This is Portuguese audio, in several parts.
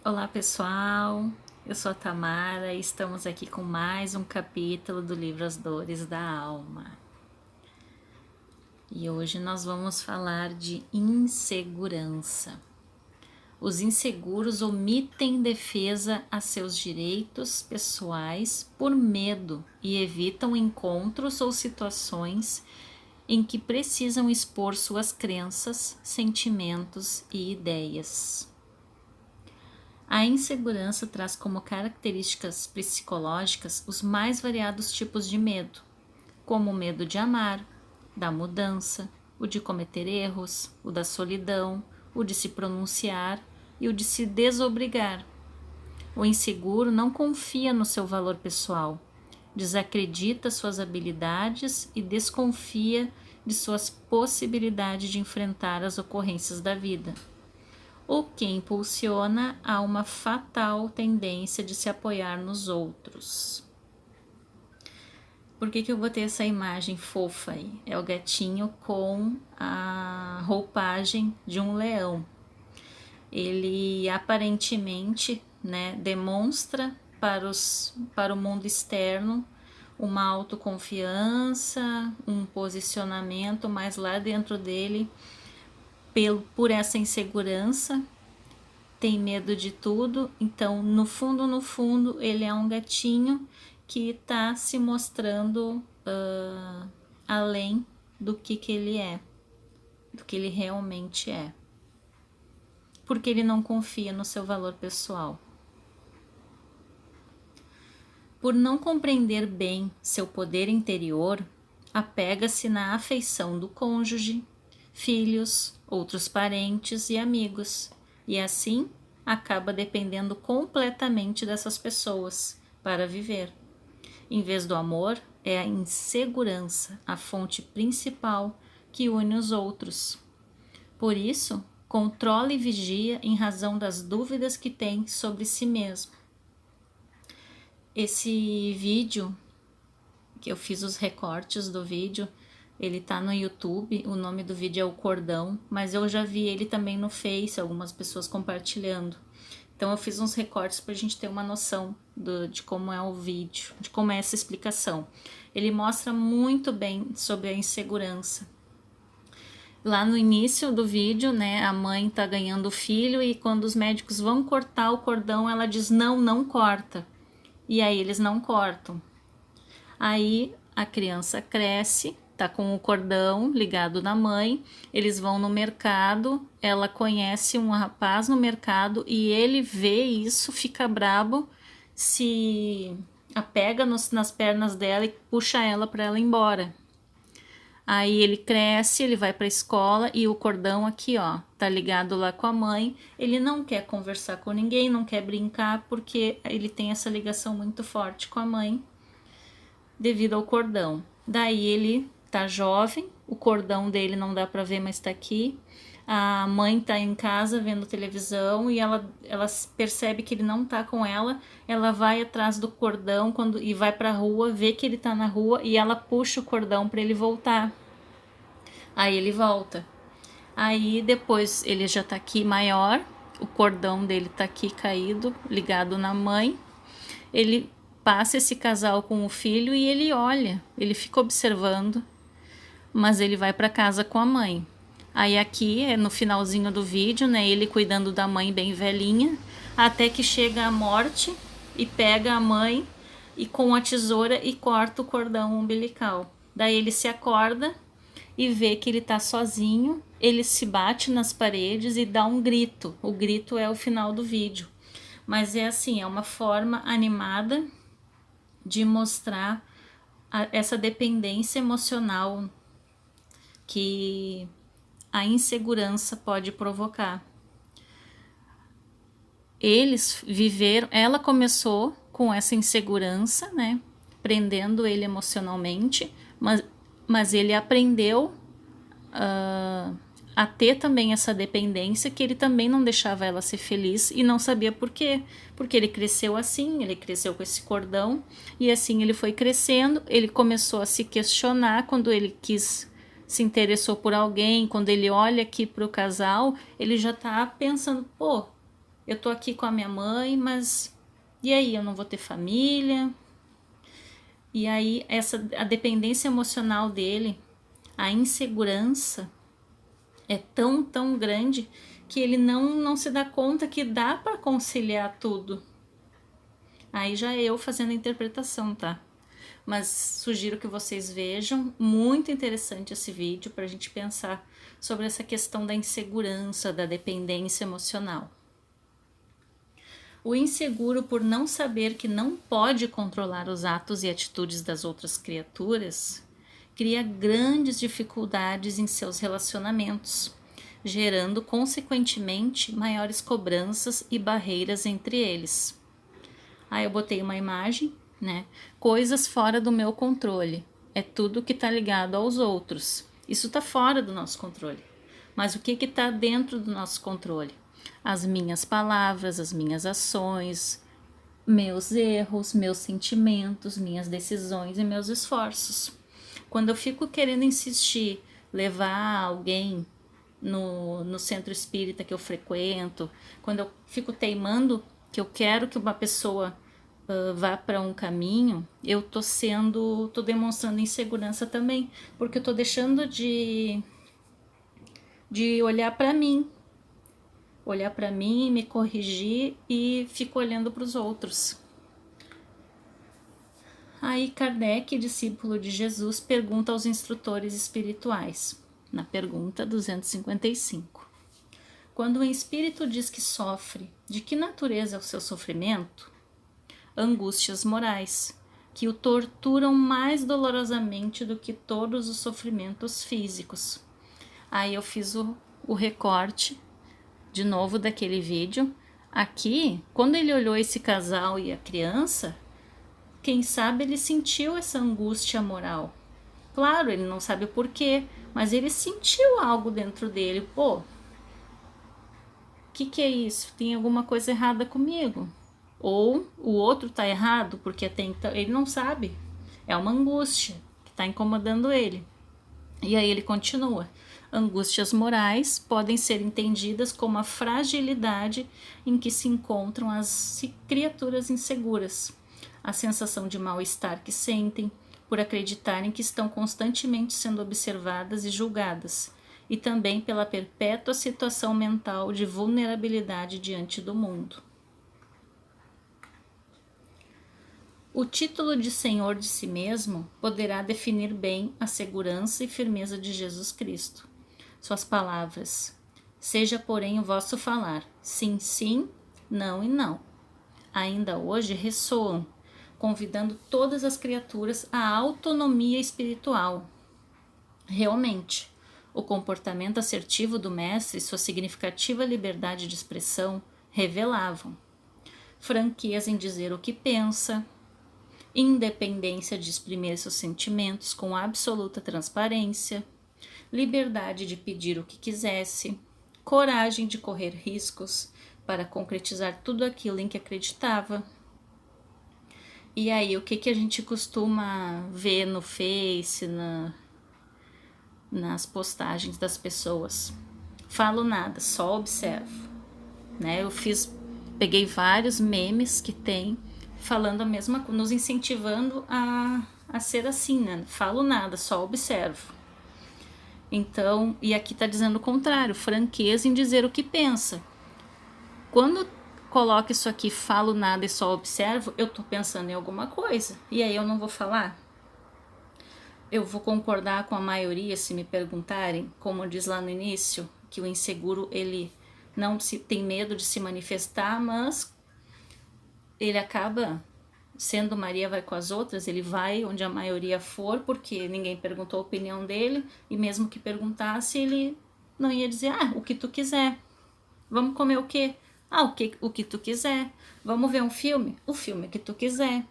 Olá pessoal, eu sou a Tamara e estamos aqui com mais um capítulo do livro As Dores da Alma. E hoje nós vamos falar de insegurança. Os inseguros omitem defesa a seus direitos pessoais por medo e evitam encontros ou situações em que precisam expor suas crenças, sentimentos e ideias. A insegurança traz como características psicológicas os mais variados tipos de medo, como o medo de amar, da mudança, o de cometer erros, o da solidão, o de se pronunciar e o de se desobrigar. O inseguro não confia no seu valor pessoal, desacredita suas habilidades e desconfia de suas possibilidades de enfrentar as ocorrências da vida, o que impulsiona a uma fatal tendência de se apoiar nos outros. Por que eu botei essa imagem fofa aí? É o gatinho com a roupagem de um leão. Ele aparentemente, demonstra para o mundo externo uma autoconfiança, um posicionamento, mas lá dentro dele, por essa insegurança, tem medo de tudo. Então, no fundo, ele é um gatinho que está se mostrando além do que ele é, do que ele realmente é, porque ele não confia no seu valor pessoal. Por não compreender bem seu poder interior, apega-se na afeição do cônjuge, filhos, outros parentes e amigos, e assim acaba dependendo completamente dessas pessoas para viver. Em vez do amor, é a insegurança a fonte principal que une os outros. Por isso, controla e vigia em razão das dúvidas que tem sobre si mesmo. Esse vídeo, que eu fiz os recortes do vídeo, ele tá no YouTube, o nome do vídeo é O Cordão, mas eu já vi ele também no Face, algumas pessoas compartilhando. Então eu fiz uns recortes pra gente ter uma noção de como é o vídeo, de como é essa explicação. Ele mostra muito bem sobre a insegurança. Lá no início do vídeo, a mãe tá ganhando o filho e quando os médicos vão cortar o cordão, ela diz não, não corta. E aí eles não cortam. Aí a criança cresce, tá com o cordão ligado na mãe, eles vão no mercado, ela conhece um rapaz no mercado e ele vê isso, fica brabo, se apega nas pernas dela e puxa ela para ela ir embora. Aí ele cresce, ele vai para a escola e o cordão aqui, ó, tá ligado lá com a mãe. Ele não quer conversar com ninguém, não quer brincar porque ele tem essa ligação muito forte com a mãe devido ao cordão. Daí ele tá jovem, o cordão dele não dá para ver, mas tá aqui. A mãe tá em casa vendo televisão e ela percebe que ele não tá com ela. Ela vai atrás do cordão e vai pra rua, vê que ele tá na rua e ela puxa o cordão para ele voltar. Aí ele volta. Aí depois ele já tá aqui maior, o cordão dele tá aqui caído, ligado na mãe. Ele passa esse casal com o filho e ele olha, ele fica observando, mas ele vai para casa com a mãe. Aí aqui é no finalzinho do vídeo, ele cuidando da mãe bem velhinha, até que chega a morte e pega a mãe e com a tesoura e corta o cordão umbilical. Daí ele se acorda e vê que ele tá sozinho, ele se bate nas paredes e dá um grito. O grito é o final do vídeo. Mas é assim, é uma forma animada de mostrar essa dependência emocional que a insegurança pode provocar. Eles viveram, ela começou com essa insegurança, prendendo ele emocionalmente, mas ele aprendeu a ter também essa dependência, que ele também não deixava ela ser feliz e não sabia por quê. Porque ele cresceu assim, ele cresceu com esse cordão e assim ele foi crescendo, ele começou a se questionar quando ele se interessou por alguém, quando ele olha aqui para o casal, ele já tá pensando, pô, eu tô aqui com a minha mãe, mas e aí, eu não vou ter família? E aí, a dependência emocional dele, a insegurança é tão grande que ele não se dá conta que dá para conciliar tudo. Aí já é eu fazendo a interpretação, tá? Mas sugiro que vocês vejam, muito interessante esse vídeo para a gente pensar sobre essa questão da insegurança, da dependência emocional. O inseguro, por não saber que não pode controlar os atos e atitudes das outras criaturas, cria grandes dificuldades em seus relacionamentos, gerando consequentemente maiores cobranças e barreiras entre eles. Aí eu botei uma imagem, né? Coisas fora do meu controle. É tudo que está ligado aos outros. Isso está fora do nosso controle. Mas o que está dentro do nosso controle? As minhas palavras, as minhas ações, meus erros, meus sentimentos, minhas decisões e meus esforços. Quando eu fico querendo insistir, levar alguém no centro espírita que eu frequento, quando eu fico teimando que eu quero que uma pessoa vá para um caminho, eu tô demonstrando insegurança também, porque eu tô deixando de olhar para mim, me corrigir e fico olhando para os outros. Aí Kardec, discípulo de Jesus, pergunta aos instrutores espirituais, na pergunta 255. Quando o espírito diz que sofre, de que natureza é o seu sofrimento? Angústias morais, que o torturam mais dolorosamente do que todos os sofrimentos físicos. Aí eu fiz o recorte de novo daquele vídeo. Aqui, quando ele olhou esse casal e a criança, quem sabe ele sentiu essa angústia moral. Claro, ele não sabe o porquê, mas ele sentiu algo dentro dele. Pô, o que é isso? Tem alguma coisa errada comigo? Ou o outro tá errado, porque até então ele não sabe. É uma angústia que está incomodando ele. E aí ele continua. Angústias morais podem ser entendidas como a fragilidade em que se encontram as criaturas inseguras, a sensação de mal-estar que sentem por acreditarem que estão constantemente sendo observadas e julgadas, e também pela perpétua situação mental de vulnerabilidade diante do mundo. O título de Senhor de si mesmo poderá definir bem a segurança e firmeza de Jesus Cristo. Suas palavras: seja, porém, o vosso falar, sim, sim, não e não, ainda hoje ressoam, convidando todas as criaturas à autonomia espiritual. Realmente, o comportamento assertivo do Mestre e sua significativa liberdade de expressão revelavam franqueza em dizer o que pensa, independência de exprimir seus sentimentos com absoluta transparência, liberdade de pedir o que quisesse, coragem de correr riscos para concretizar tudo aquilo em que acreditava. E aí, o que a gente costuma ver no Face, nas postagens das pessoas? Falo nada, só observo. Né? Peguei vários memes que tem falando a mesma coisa, nos incentivando a ser assim, né? Falo nada, só observo. Então, e aqui tá dizendo o contrário, franqueza em dizer o que pensa. Quando coloco isso aqui, falo nada e só observo, eu tô pensando em alguma coisa. E aí eu não vou falar? Eu vou concordar com a maioria se me perguntarem, como diz lá no início, que o inseguro, ele não tem medo de se manifestar, mas ele acaba sendo Maria vai com as outras, ele vai onde a maioria for, porque ninguém perguntou a opinião dele, e mesmo que perguntasse, ele não ia dizer, o que tu quiser. Vamos comer o quê? O que tu quiser. Vamos ver um filme? O filme que tu quiser.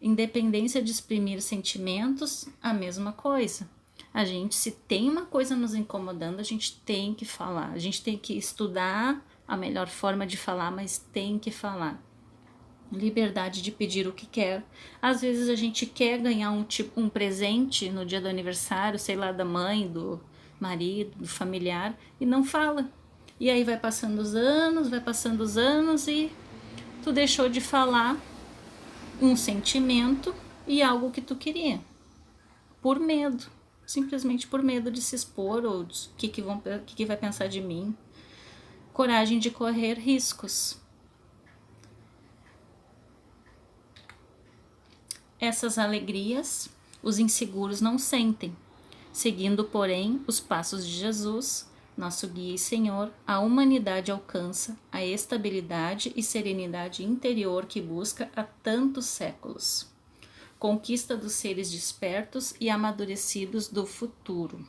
Independência de exprimir sentimentos, a mesma coisa. A gente, se tem uma coisa nos incomodando, a gente tem que falar. A gente tem que estudar a melhor forma de falar, mas tem que falar. Liberdade de pedir o que quer. Às vezes a gente quer ganhar um presente no dia do aniversário, sei lá, da mãe, do marido, do familiar, e não fala. E aí vai passando os anos e tu deixou de falar um sentimento e algo que tu queria. Por medo. Simplesmente por medo de se expor ou o que vai pensar de mim. Coragem de correr riscos. Essas alegrias os inseguros não sentem. Seguindo, porém, os passos de Jesus, nosso guia e Senhor, a humanidade alcança a estabilidade e serenidade interior que busca há tantos séculos. Conquista dos seres despertos e amadurecidos do futuro.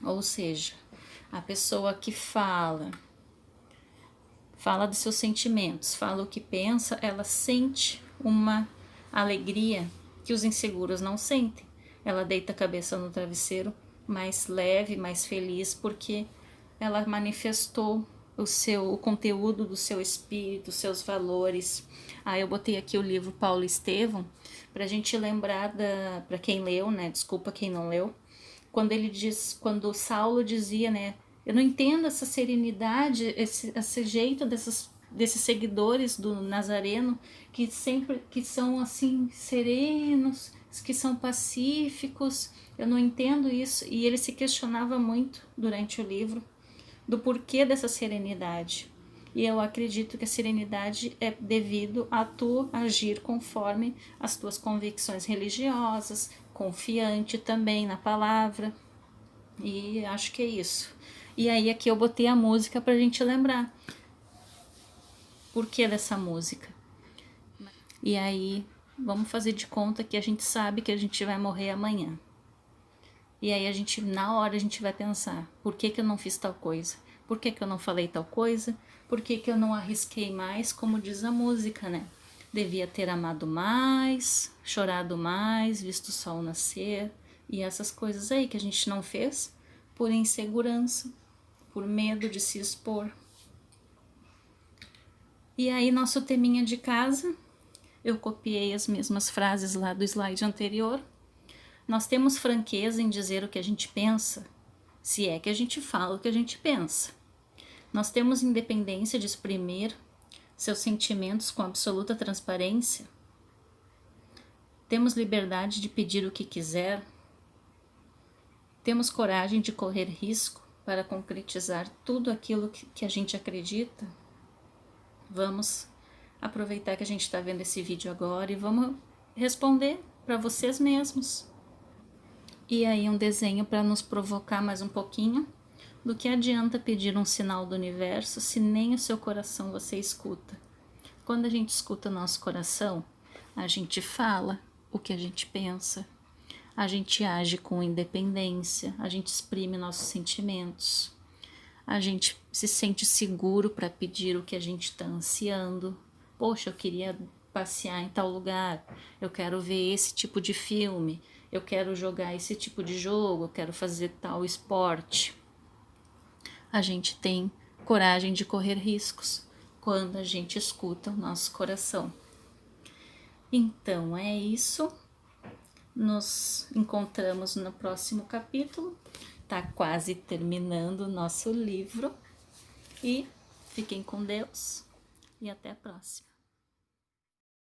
Ou seja, a pessoa que fala dos seus sentimentos, fala o que pensa, ela sente uma alegria que os inseguros não sentem. Ela deita a cabeça no travesseiro mais leve, mais feliz, porque ela manifestou o conteúdo do seu espírito, os seus valores. Eu botei aqui o livro Paulo Estevam, pra gente lembrar para quem leu, né? Desculpa quem não leu. Quando Saulo dizia, né? Eu não entendo essa serenidade, esse jeito desses seguidores do Nazareno que são assim serenos, que são pacíficos. Eu não entendo isso. E ele se questionava muito durante o livro do porquê dessa serenidade. E eu acredito que a serenidade é devido a tu agir conforme as tuas convicções religiosas, confiante também na palavra. E acho que é isso. E aí aqui eu botei a música pra gente lembrar. Por que dessa música? E aí vamos fazer de conta que a gente sabe que a gente vai morrer amanhã. E aí na hora a gente vai pensar, por que eu não fiz tal coisa? Por que eu não falei tal coisa? Por que eu não arrisquei mais, como diz a música, né? Devia ter amado mais, chorado mais, visto o sol nascer. E essas coisas aí que a gente não fez por insegurança, por medo de se expor. E aí nosso teminha de casa, eu copiei as mesmas frases lá do slide anterior. Nós temos franqueza em dizer o que a gente pensa, se é que a gente fala o que a gente pensa. Nós temos independência de exprimir seus sentimentos com absoluta transparência. Temos liberdade de pedir o que quiser. Temos coragem de correr risco para concretizar tudo aquilo que a gente acredita. Vamos aproveitar que a gente está vendo esse vídeo agora e vamos responder para vocês mesmos. E aí um desenho para nos provocar mais um pouquinho. Do que adianta pedir um sinal do universo se nem o seu coração você escuta? Quando a gente escuta o nosso coração, a gente fala o que a gente pensa, a gente age com independência, a gente exprime nossos sentimentos, a gente se sente seguro para pedir o que a gente está ansiando. Poxa, eu queria passear em tal lugar, eu quero ver esse tipo de filme, eu quero jogar esse tipo de jogo, eu quero fazer tal esporte. A gente tem coragem de correr riscos quando a gente escuta o nosso coração. Então é isso. Nos encontramos no próximo capítulo. Tá quase terminando o nosso livro. E fiquem com Deus e até a próxima.